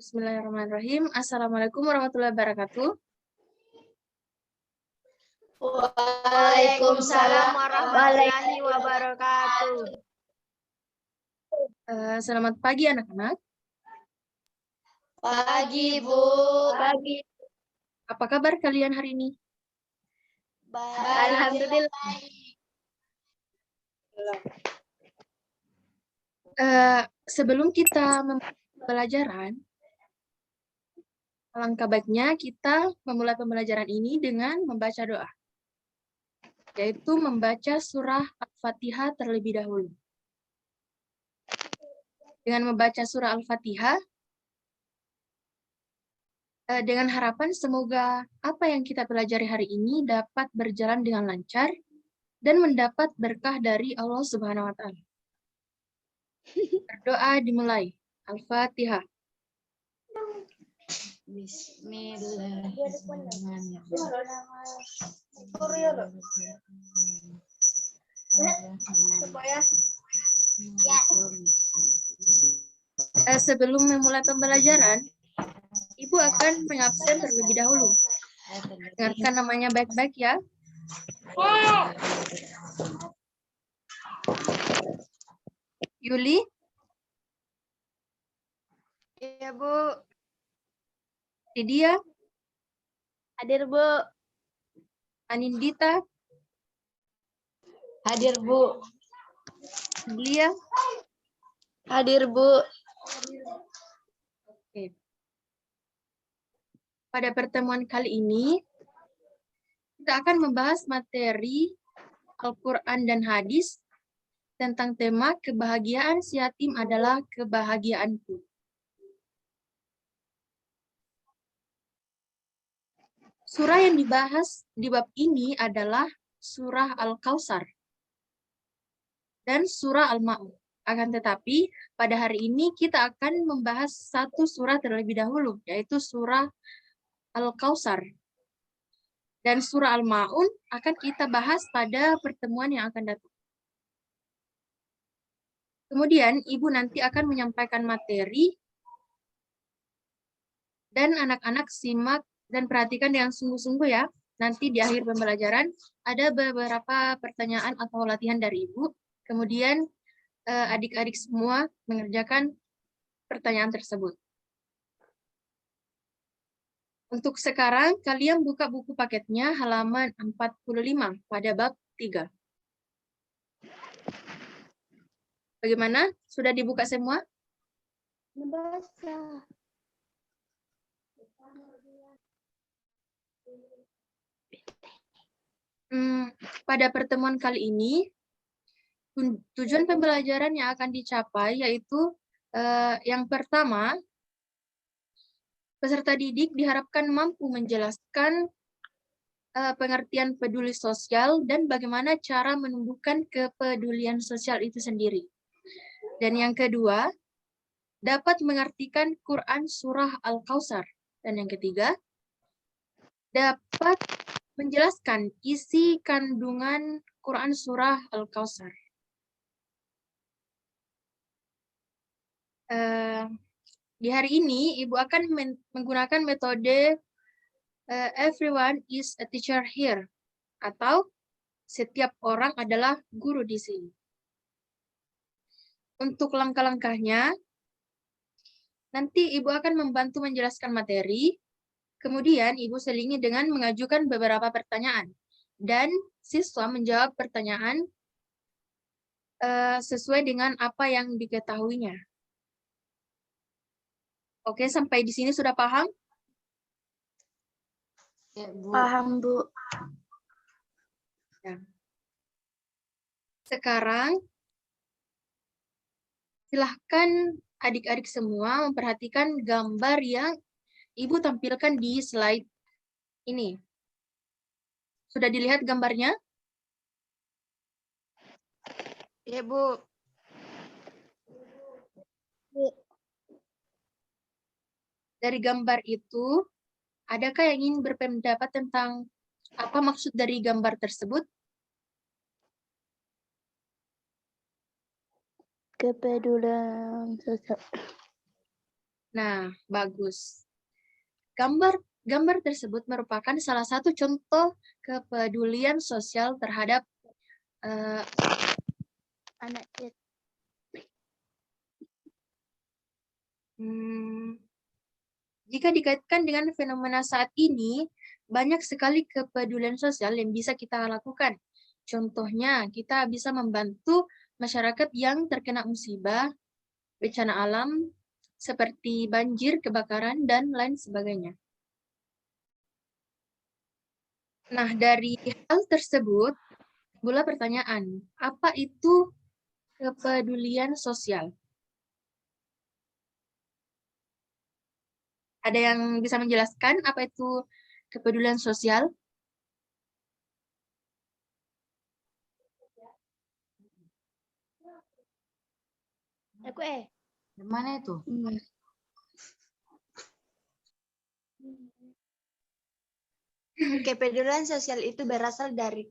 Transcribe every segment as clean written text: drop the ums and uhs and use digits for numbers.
Bismillahirrahmanirrahim. Assalamualaikum warahmatullahi wabarakatuh. Waalaikumsalam warahmatullahi wabarakatuh. Selamat pagi anak-anak. Pagi, Bu. Pagi. Apa kabar kalian hari ini? Alhamdulillah. Sebelum kita memulai pembelajaran, alangkah baiknya kita memulai pembelajaran ini dengan membaca doa, yaitu membaca surah Al-Fatihah terlebih dahulu. Dengan membaca surah Al-Fatihah, dengan harapan semoga apa yang kita pelajari hari ini dapat berjalan dengan lancar dan mendapat berkah dari Allah Subhanahu wa Ta'ala. Berdoa dimulai. Al-Fatihah. Sebelum memulai pembelajaran, Ibu akan mengabsen terlebih dahulu. Dengarkan namanya baik-baik ya. Yuli. Iya, Bu. Lydia. Hadir, Bu. Anindita. Hadir, Bu. Lia. Hadir, Bu. Oke. Pada pertemuan kali ini, kita akan membahas materi Al-Quran dan Hadis tentang tema kebahagiaan si yatim adalah kebahagiaanku. Surah yang dibahas di bab ini adalah surah Al-Kautsar dan surah Al-Ma'un. Akan tetapi, pada hari ini kita akan membahas satu surah terlebih dahulu, yaitu surah Al-Kautsar. Dan surah Al-Ma'un akan kita bahas pada pertemuan yang akan datang. Kemudian, Ibu nanti akan menyampaikan materi, dan anak-anak simak dan perhatikan dengan sungguh-sungguh ya. Nanti di akhir pembelajaran, ada beberapa pertanyaan atau latihan dari Ibu. Kemudian, adik-adik semua mengerjakan pertanyaan tersebut. Untuk sekarang, kalian buka buku paketnya halaman 45 pada bab 3. Bagaimana? Sudah dibuka semua? Membaca. Pada pertemuan kali ini, tujuan pembelajaran yang akan dicapai yaitu yang pertama, peserta didik diharapkan mampu menjelaskan pengertian peduli sosial dan bagaimana cara menumbuhkan kepedulian sosial itu sendiri. Dan yang kedua, dapat mengartikan Quran Surah Al-Kautsar. Dan yang ketiga, dapat menjelaskan isi kandungan Quran Surah Al-Kautsar. Di hari ini, Ibu akan menggunakan metode everyone is a teacher here, atau setiap orang adalah guru di sini. Untuk langkah-langkahnya, nanti Ibu akan membantu menjelaskan materi, kemudian Ibu selingi dengan mengajukan beberapa pertanyaan, dan siswa menjawab pertanyaan sesuai dengan apa yang diketahuinya. Oke, sampai di sini sudah paham? Ya, Bu. Paham, Bu. Ya. Sekarang, silahkan adik-adik semua memperhatikan gambar yang Ibu tampilkan di slide ini. Sudah dilihat gambarnya? Ya, Bu. Dari gambar itu, adakah yang ingin berpendapat tentang apa maksud dari gambar tersebut? Kepedulian sosial. Nah, bagus. Gambar tersebut merupakan salah satu contoh kepedulian sosial terhadap Anak jika dikaitkan dengan fenomena saat ini, banyak sekali kepedulian sosial yang bisa kita lakukan. Contohnya, kita bisa membantu masyarakat yang terkena musibah, bencana alam, seperti banjir, kebakaran, dan lain sebagainya. Nah, dari hal tersebut, timbullah pertanyaan, apa itu kepedulian sosial? Ada yang bisa menjelaskan apa itu kepedulian sosial? Aku Mana itu? Kepedulian sosial itu berasal dari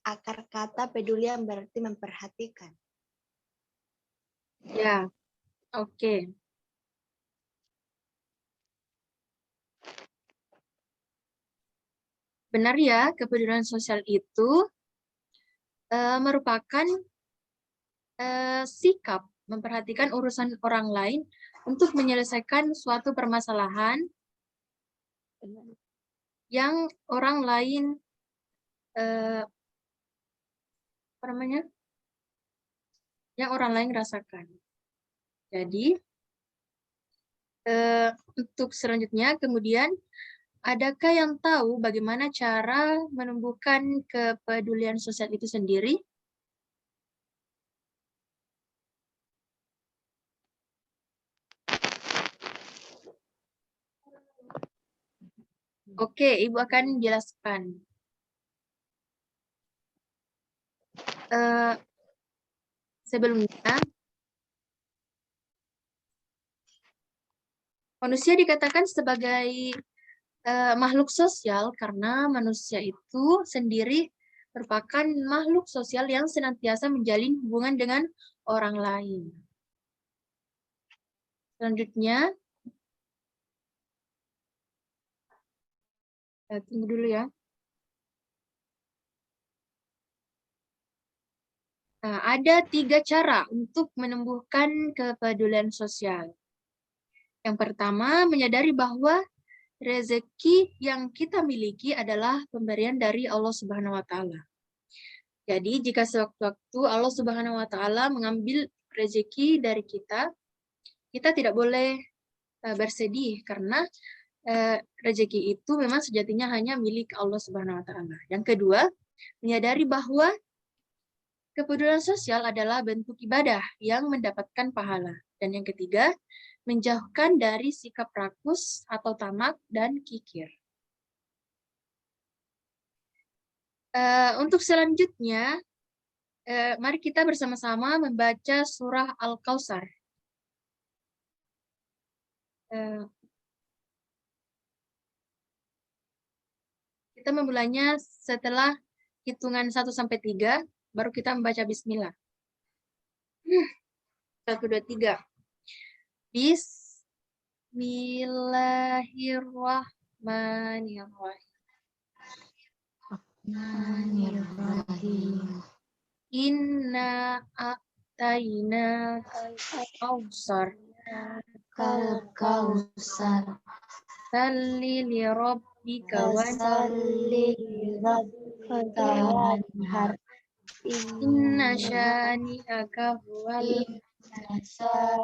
akar kata peduli yang berarti memperhatikan. Ya, oke. Benar ya, kepedulian sosial itu merupakan sikap memperhatikan urusan orang lain untuk menyelesaikan suatu permasalahan yang orang lain apa namanya? Yang orang lain rasakan. Jadi untuk selanjutnya kemudian adakah yang tahu bagaimana cara menumbuhkan kepedulian sosial itu sendiri? Oke, Ibu akan jelaskan. Sebelumnya, manusia dikatakan sebagai makhluk sosial karena manusia itu sendiri merupakan makhluk sosial yang senantiasa menjalin hubungan dengan orang lain. Selanjutnya, tunggu dulu ya. Nah, ada 3 cara untuk menumbuhkan kepedulian sosial. Yang pertama, menyadari bahwa rezeki yang kita miliki adalah pemberian dari Allah Subhanahu wa Ta'ala. Jadi, jika sewaktu-waktu Allah Subhanahu wa Ta'ala mengambil rezeki dari kita, kita tidak boleh bersedih karena rezeki itu memang sejatinya hanya milik Allah Subhanahu wa Ta'ala. Yang kedua, menyadari bahwa kepedulian sosial adalah bentuk ibadah yang mendapatkan pahala. Dan yang ketiga, menjauhkan dari sikap rakus atau tamak dan kikir. Untuk selanjutnya, mari kita bersama-sama membaca surah Al-Kautsar. Kita memulainya setelah hitungan 1-3, baru kita membaca bismillah. 1, 2, 3. Bismillahirrahmanirrahim. Inna a'tayna al-kautsar. Al-Kautsar. Salli li rabbika wanhar. Inna syani'aka huwal abtar.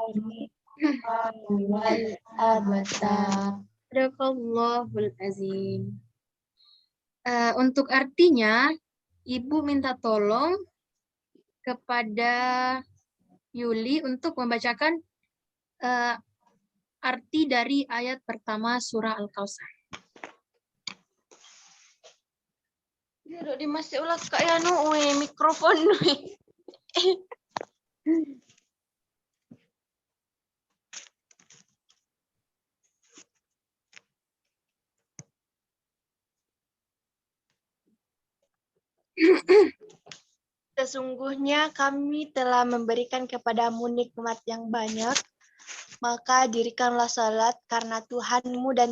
Sadaqallahul azim. Untuk artinya, Ibu minta tolong kepada Yuli untuk membacakan arti dari ayat pertama surah Al-Kautsar. Duduk di masih ulas kayak mikrofon. Sesungguhnya kami telah memberikan kepadamu nikmat yang banyak. Maka dirikanlah salat karena Tuhanmu dan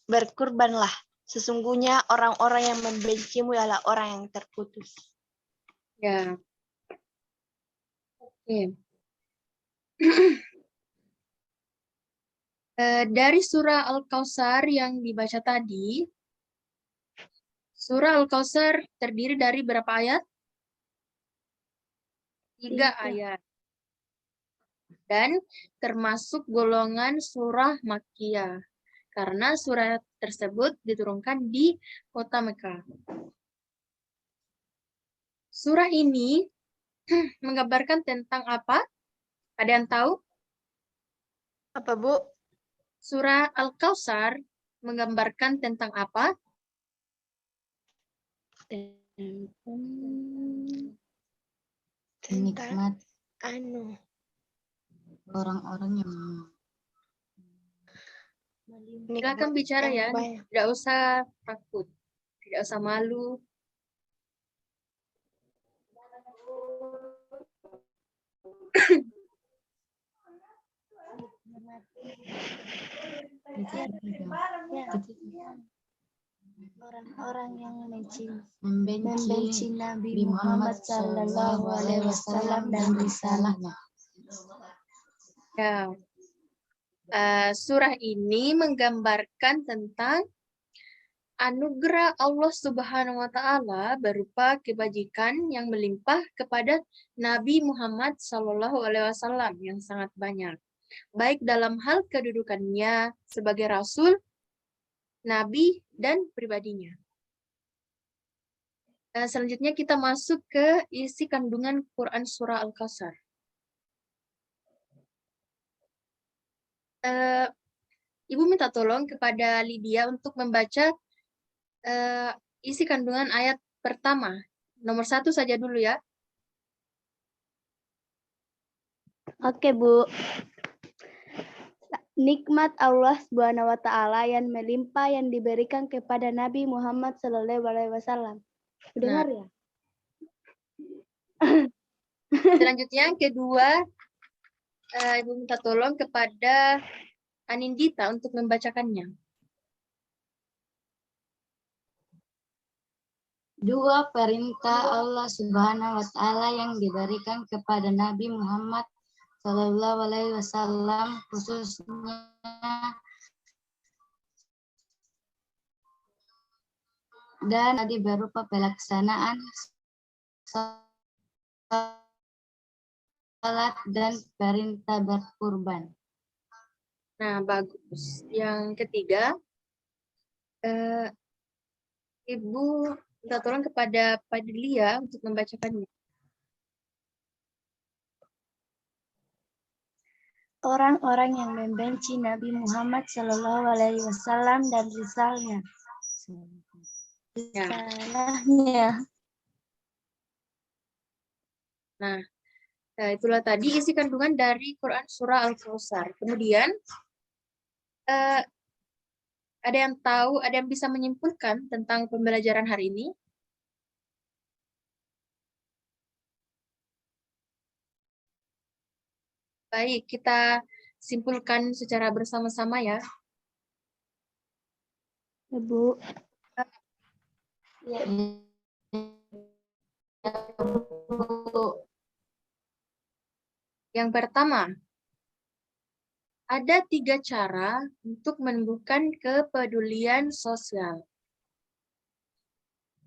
berkurbanlah. Sesungguhnya orang-orang yang membencimu adalah orang yang terputus. Ya. Oke. Dari surah Al-Kautsar yang dibaca tadi, surah Al-Kautsar terdiri dari berapa ayat? 3 ayat. Dan termasuk golongan surah Makkiyah. Karena surah tersebut diturunkan di kota Mekah. Surah ini menggambarkan tentang apa? Ada yang tahu? Apa, Bu? Surah Al-Kautsar menggambarkan tentang apa? Nikmat orang-orang yang Silakan bicara ya, tidak usah takut, tidak usah malu. Orang-orang yang membenci Nabi Muhammad Sallallahu Alaihi Wasallam dan risalahnya. Ya. Surah ini menggambarkan tentang anugerah Allah Subhanahu wa Ta'ala berupa kebajikan yang melimpah kepada Nabi Muhammad Sallallahu Alaihi Wasallam yang sangat banyak, baik dalam hal kedudukannya sebagai Rasul, Nabi, dan pribadinya. Selanjutnya kita masuk ke isi kandungan Quran Surah Al-Kautsar. Ibu minta tolong kepada Lydia untuk membaca isi kandungan ayat pertama. Nomor 1 saja dulu ya. Oke, Bu. Nikmat Allah Subhanahu wa Ta'ala yang melimpah yang diberikan kepada Nabi Muhammad Sallallahu Alaihi Wasallam. Dengar ya? Selanjutnya yang kedua, Ibu minta tolong kepada Anindita untuk membacakannya. Dua perintah Allah Subhanahu wa Ta'ala yang diberikan kepada Nabi Muhammad Sallallahu Alaihi Wasallam, khususnya dan tadi berupa pelaksanaan salat dan perintah berkurban. Nah, bagus. Yang ketiga, Ibu minta tolong kepada Padlia untuk membacakannya. Orang-orang yang membenci Nabi Muhammad Sallallahu Alaihi Wasallam dan risalahnya. Nah, itulah tadi isi kandungan dari Quran Surah Al-Kautsar. Kemudian, ada yang tahu, ada yang bisa menyimpulkan tentang pembelajaran hari ini? Baik, kita simpulkan secara bersama-sama ya. Bu. Yang pertama, ada 3 cara untuk menumbuhkan kepedulian sosial.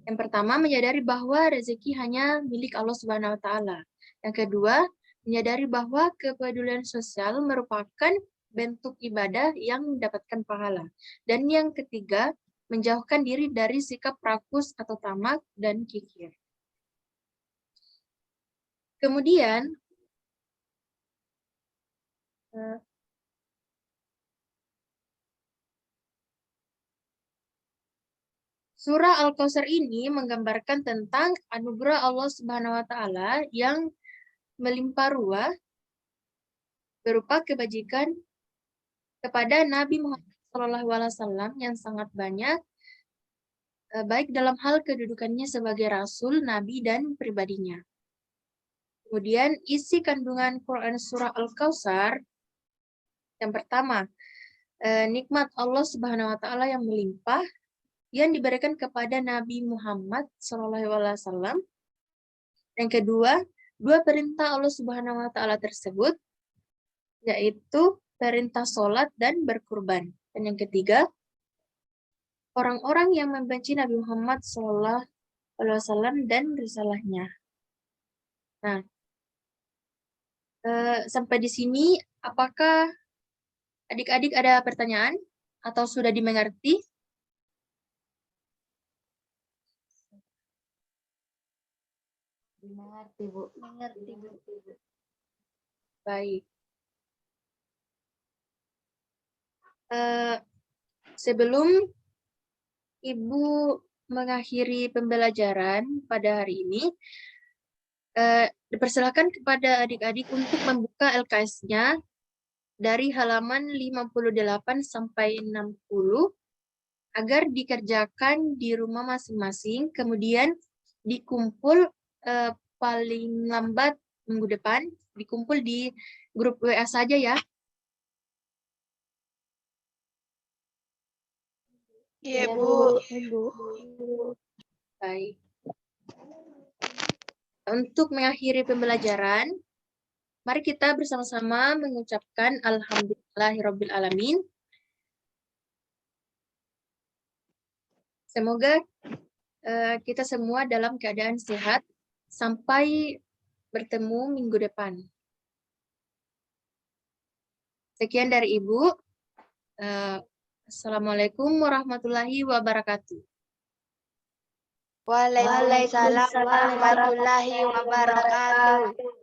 Yang pertama, menyadari bahwa rezeki hanya milik Allah Subhanahu wa Ta'ala. Yang kedua, menyadari bahwa kepedulian sosial merupakan bentuk ibadah yang mendapatkan pahala. Dan yang ketiga, menjauhkan diri dari sikap rakus atau tamak dan kikir. Kemudian, Surah Al-Kautsar ini menggambarkan tentang anugerah Allah Subhanahu wa Ta'ala yang melimpah ruah berupa kebajikan kepada Nabi Muhammad SAW yang sangat banyak, baik dalam hal kedudukannya sebagai Rasul, Nabi, dan pribadinya. Kemudian isi kandungan Quran Surah Al-Kautsar Yang pertama, nikmat Allah Subhanahu wa taala yang melimpah yang diberikan kepada Nabi Muhammad SAW. Yang kedua, dua perintah Allah Subhanahu wa taala tersebut, yaitu perintah sholat dan berkurban. Dan yang ketiga, orang-orang yang membenci Nabi Muhammad SAW dan risalahnya. Nah, sampai di sini, apakah adik-adik ada pertanyaan atau sudah dimengerti? Mengerti, Bu. Mengerti, Bu. Baik. Sebelum Ibu mengakhiri pembelajaran pada hari ini, dipersilakan kepada adik-adik untuk membuka LKS-nya dari halaman 58 sampai 60 agar dikerjakan di rumah masing-masing, kemudian dikumpul paling lambat minggu depan, dikumpul di grup WA saja ya. Iya, Bu. Ibu. Baik. Untuk mengakhiri pembelajaran, mari kita bersama-sama mengucapkan Alhamdulillahirrabbilalamin. Semoga kita semua dalam keadaan sehat sampai bertemu minggu depan. Sekian dari Ibu. Assalamualaikum warahmatullahi wabarakatuh. Waalaikumsalam warahmatullahi wabarakatuh.